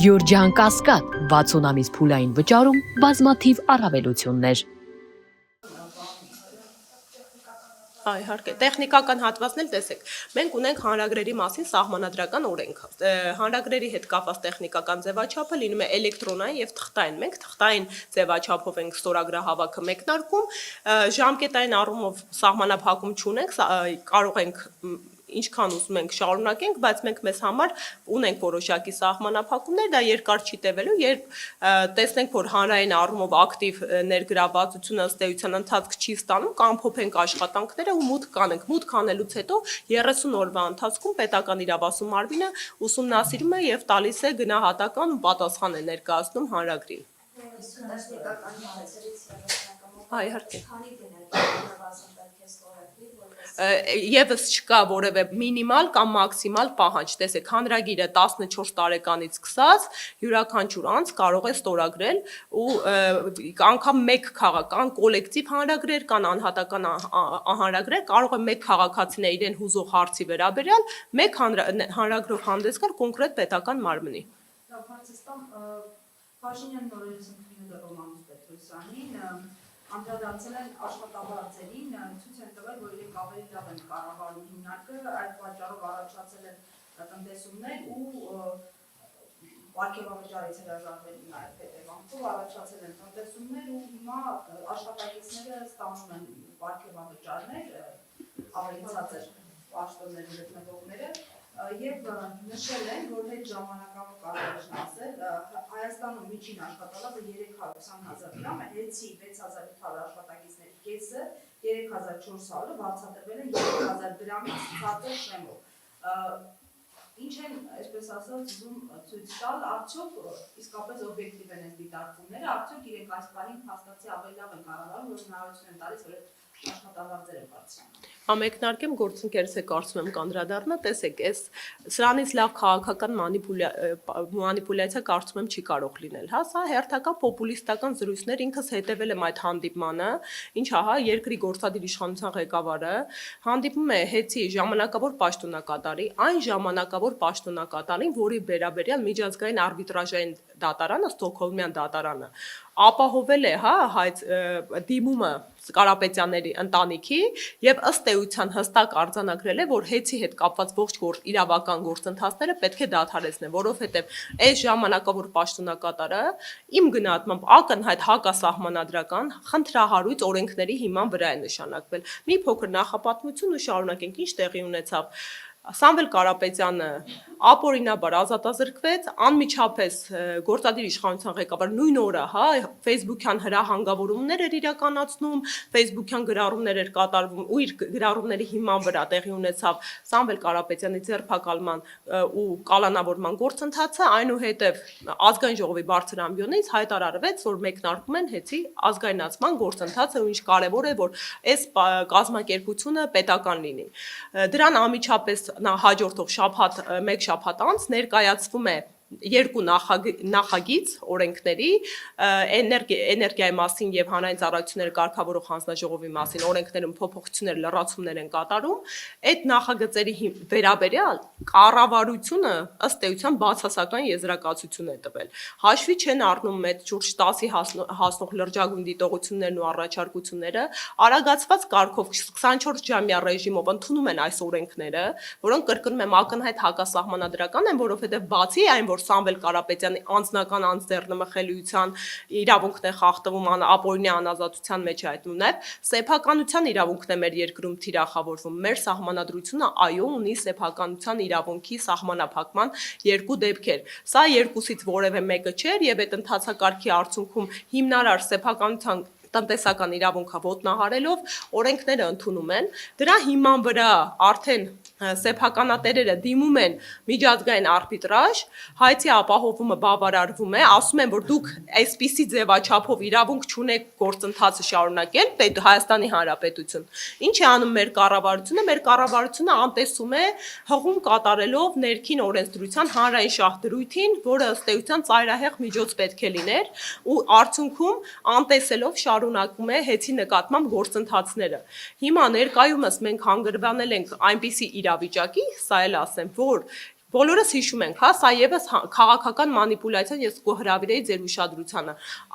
Գյուրջան Կասկադ 60 ամիս փուլային վճարում բազմաթիվ առավելություններ։ Իհարկե, տեխնիկական հատվածն էլ տեսեք։ Մենք ունենք հանրագրերի մասին սահմանադրական օրենք։ Հանրագրերի հետ կապված տեխնիկական ձևաչափը լինում է էլեկտրոնային եւ թղթային։ Մենք թղթային ձևաչափով ենք ստորագրահավաքը մեկնարկում, ժամկետային առումով սահմանափակում չունենք, կարող ենք ինչքան ուզում ենք շարունակենք, բայց մենք մեզ համար ունենք որոշակի սահմանափակումներ, դա երկար չի տևելու, երբ տեսնենք, որ հանրային առումով ակտիվ ներգրավվածությունը ըստ էության ընթացք չի ստանում, կամփոփենք աշխատանքները ու մուտք կանենք։ Մուտք անելուց հետո 30 օրվա ընթացքում պետական իրավասու մարմինը ուսումնասիրում է եւ տալիս է գնահատական ու պատասխան է ներկայացնում հանրագրին։ Իհարկե։ Եվս չկա որևէ մինիմալ կամ մաքսիմալ պահանջ, տեսեք, հանրագիրը 14 տարեկանից սկսած յուրաքանչյուր անձ կարող է ստորագրել ու անգամ մեկ քաղաքական կոլեկտիվ հանրագրեր կան, անհատական հանրագրեր, կարող է մեկ քաղաքացին իրեն հուզող հարցի վերաբերյալ մեկ հանրագրով հանդես գալ կոնկրետ պետական մարմնի։ Փաշինյանն օրերս ընդունել Ռոմանուս Պետրոսյանին, անդրադարձել են աշխատավարձերին, ցույց են տվել, որ իրենք ավելի լավ են կառավարում հիմնարկը, այդ պատճառով առաջացել են տնտեսումներ ու պարգևավճարից հրաժարվելու նաև հետևանքով առաջացել են տնտեսումներ ու հիմա աշխատակիցները ստանում են պարգևավճարներ, ավելի ցածր պաշտոնների գտնվողները եւ նշել են, որ հետ ժամանակավոր կարող են ասել, Հայաստանում միջին աշխատավարձը 320,000 դրամ է, հեցի 6,800 աշխատակիցների կեսը 3,400-ը վարձատրվել են 3,000 դրամից ցածր շեմով։ Ինչ են, այսպես ասած, ուզում ցույց տալ, արդյոք իսկապես օբյեկտիվ են այս դիտարկումները, արդյոք իրենք այս բանին փաստացի ավելի լավ են կառավարում, որ հնարավորություն են տալիս, որ աշխատավարձերը բարձրանան։ Ամեկնարկեմ գործընկերս է կարծում եմ կանդրադառնա, տեսեք, սրանից լավ քաղաքական մանիպուլյացիա կարծում եմ չի կարող լինել, հա, սա հերթական պոպուլիստական զրույցներ, ինքս հետևել եմ այդ հանդիպմանը, ինչ ահա երկրի գործադիր իշխանության ղեկավարը հանդիպում է հեցի ժամանակավոր պաշտոնակատարի, այն ժամանակավոր պաշտոնակատարին, որի վերաբերյալ միջազգային արբիտրաժային դատարանը, Ստոկհոլմյան դատարանը, ապահովել է, հա, դիմումը Կարապետյանների ընտանիքի եւ ըստ էության հստակ արձանագրել է, որ հեցի հետ կապված ողջ իրավական գործընթացները պետք է դադարեցնեն, որովհետեւ այս ժամանակավոր պաշտոնակատարը իմ գնահատմամբ ակնհայտ հակասահմանադրական խնդրահարույց օրենքների հիման վրա է նշանակվել։ Մի փոքր նախապատմություն ու շարունակենք, ինչ տեղի ունեցավ։ Սամվել Կարապետյանը ապօրինաբար ազատազրկվեց, անմիջապես գործադիր իշխանության ղեկավար նույն օրը, հա, Facebook-յան հրահանգավորումներ էր իրականացնում, Facebook-յան գրառումներ էր կատարվում ու իր գրառումների հիման վրա տեղի ունեցավ Սամվել Կարապետյանի ձերբակալման ու կալանավորման գործընթացը, այնուհետև ազգային ժողովի բարձր ամբիոնից հայտարարվեց, որ մեկնարկում են հեցի ազգայնացման գործընթացը, ու ինչ կարևոր է, որ այս կազմակերպությունը պետական լինի։ Դրան անմիջապես հաջորդող մեկ շաբաթ անց ներկայացվում է երկու նախագիծ օրենքների էներգիայի մասին եւ հանրային ծառայությունների կարգավորող հանձնաժողովի մասին օրենքներում փոփոխություններ, լրացումներ են կատարում, այդ նախագծերի վերաբերյալ կառավարությունը ըստ էության բացասական եզրակացություն է տվել։ Հաշվի չեն առնում այդ շուրջ 10-ի հասնող լրջագույն դիտողություններն ու առաջարկությունները, արագացված կարգով 24-ժամյա ռեժիմով ընդունում են այս օրենքները, որոնք կրկնում եմ ակնհայտ հակասահմանադրական են, որովհետեւ բացի այն, որ Սամվել Կարապետյանի անձնական անձեռնմխելիության իրավունքն է խախտվում, ապօրինի անազատության մեջ հայտնում, նաև սեփականության իրավունքն է մեր երկրում թիրախավորվում։ Մեր սահմանադրությունը այո ունի սեփականության իրավունքի սահմանափակման երկու դեպքեր։ Սա երկուսից որևէ մեկը չէր եւ այդ ընթացակարգի արդյունքում հիմնարար սեփականության տնտեսական իրավունքը ոտնահարելով օրենքները ընդունում են, դրա հիման վրա արդեն սեփականատերերը դիմում են միջազգային արբիտրաժ, հայցի ապահովումը բավարարվում է, ասում են, որ դուք այսպիսի ձևաչափով իրավունք չունեք գործընթացը շարունակել, Հայաստանի Հանրապետություն։ Ինչ է անում մեր կառավարությունը, մեր կառավարությունը անտեսում է հղում կատարելով ներքին օրենսդրության հանրային շահդրույթին, որը ըստ էության ծայրահեղ միջոց պետք է լիներ, ու արդյունքում անտեսելով շարունակում է հեցի նկատմամբ գործընթացները։ Հիմա ներկայումս մենք հանգրվանել ենք այնպիսի իրավիճակի, սա էլ ասեմ, որ Բոլորս հիշում ենք, հա, սա եւս քաղաքական մանիպուլյացիա, ես կհրավիրեի ձեր ուշադրությանը։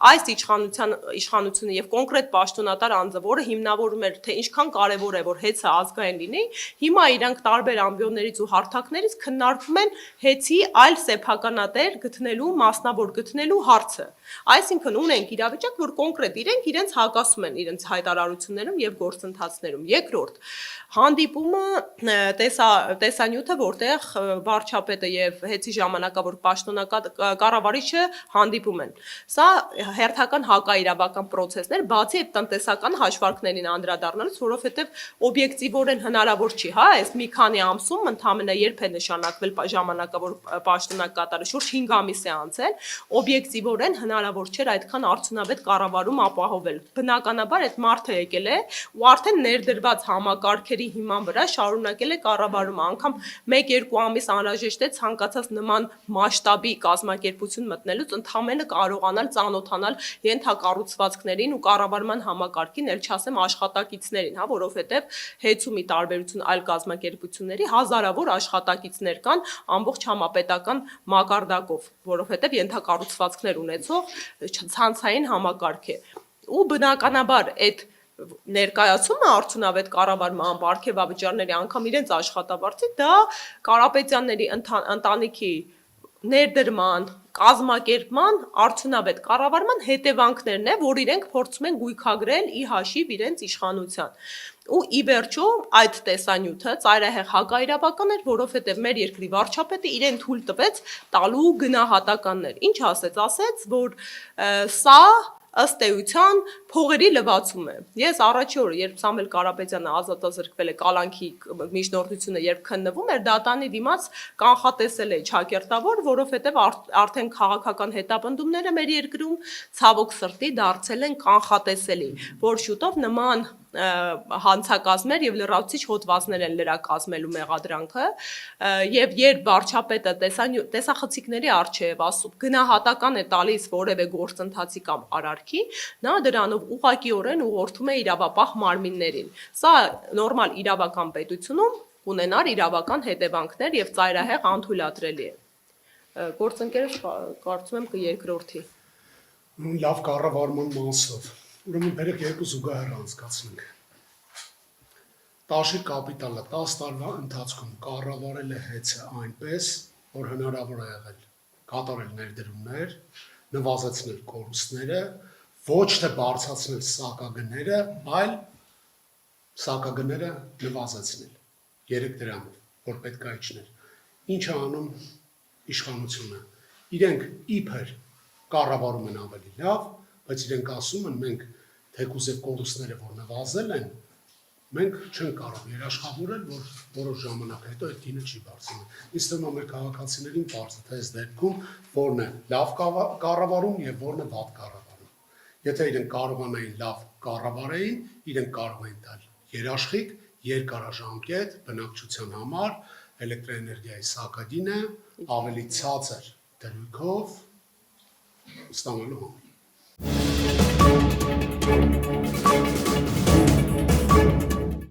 Այս իշխանությունը եւ կոնկրետ պաշտոնատար անձը, որը հիմնավորում էր, թե ինչքան կարեւոր է, որ հեծը ազգային լինի, հիմա իրանք տարբեր ամբիոններից ու հարթակներից քննարկում են հեծի այլ սեփականատեր գտնելու, մասնավոր գտնելու հարցը։ Այսինքն ունենք իրավիճակ, որ կոնկրետ իրենց հակասում են իրենց հայտարարություններում եւ գործընթացներում։ Երկրորդ, հանդիպումը տեսանյութը, որտեղ վարչապետը եւ հեծի ժամանակավոր պաշտոնական կառավարիչը հանդիպում են։ Սա հերթական հակաիրավական process-ներ, բացի այդ տնտեսական հաշվարկներին անդրադառնալուց, որովհետեւ օբյեկտիվորեն հնարավոր չի, հա, այս մի քանի ամսում ընդամենը երբ է նշանակվել ժամանակավոր պաշտոնակատարը, շուրջ 5 ամիս է անցել, օբյեկտիվորեն հնարավոր չէր այդքան արդյունավետ կառավարում ապահովել։ Բնականաբար այդ մարդը եկել է ու արդեն ներդրված համակարգերի հիման վրա շարունակել է կառավարումը, անգամ 1-2 ամիս անհրաժեշտ է ցանկացած նման մասշտաբի կազմակերպություն մտնելուց ընդհանրապես կարողանալ ծանոթանալ ենթակառուցվածքներին ու կառավարման համակարգին, ել չասեմ աշխատակիցներին, հա, որովհետև հեծումի տարբերություն այլ կազմակերպությունների հազարավոր աշխատակիցներ կան ամբողջ համապետական մակարդակով, որովհետև ենթակառուցվածքներ ունեցող ցանցային համակարգ է։ Ու բնականաբար այդ ներկայացումը արդյունավետ կառավարման ապարքեվավճարների անգամ իրենց աշխատավարձի դա Կարապետյանների ընտանիքի ներդրման, կազմակերպման, արդյունավետ կառավարման հետևանքներն է, որ իրենք փորձում են գույքագրել ի հաշիվ իրենց իշխանության։ Ու ի վերջո այդ տեսանյութը ծայրահեղ հակաիրավական էր, որովհետև մեր երկրի վարչապետը իրեն թույլ տվեց տալու գնահատականներ։ Ինչ ասեց, որ սա ըստ էության փողերի լվացում է։ Ես առաջի օրը, երբ Սամվել Կարապետյանը ազատազրկվել է կալանքի միջնորդությունը, երբ քննվում էր, դատանի դիմաց կանխատեսել է ճակերտավոր, որովհետև արդեն քաղաքական հետապնդումները մեր երկրում ցավոք սրտի դարձել են կանխատեսելի, որ շուտով նման հանցակազմեր եւ լրացուցիչ հոդվածներ են լրակազմելու մեղադրանքը եւ երբ վարչապետը տեսախցիկների արչեւ ասում գնահատական է տալիս որևէ գործընթացի կամ արարքի, նա դրանով ուղղակիորեն ուղղորդում է իրավապահ մարմիններին։ Սա նորմալ իրավական պետությունում ունենար իրավական հետևանքներ եւ ծայրահեղ անթույլատրելի է։ Գործընկերս կարծում եմ կերկրորդի։ Լավ կառավարման մասով ուրեմն բերեք երկու զուգահեռ անցկացնենք։ Տաշի կապիտալը 10 տարվա ընթացքում կառավարել է հեծը այնպես, որ հնարավոր է եղել կատարել ներդրումներ, նվազեցնել կորուստները, ոչ թե բարձրացնել սակագները, այլ սակագները նվազեցնել 3 դրամով, որ պետք է իջներ։ Ինչ է անում իշխանությունը։ Իրենք իբր կառավարում են ավելի լավ, բայց իրենք ասում են մենք թեկուզ եւ կորուստները որ նվազել են, մենք չենք կարող երաշխավորել, որ որոշ ժամանակ հետո այդ գինը չի բարձրանում։ Ինձ թվում է մեր քաղաքացիներին բարձր թե այս դեպքում որն է լավ կառավարում եւ որն է վատ կառավարում։ Եթե իրենք կարողանային լավ կառավարեին, իրենք կարող էին տալ երաշխիք, երկարաժամկետ բնակչության համար էլեկտրոէներգիայի սակագինը ավելի ցածր դրույքով ստանալու համար։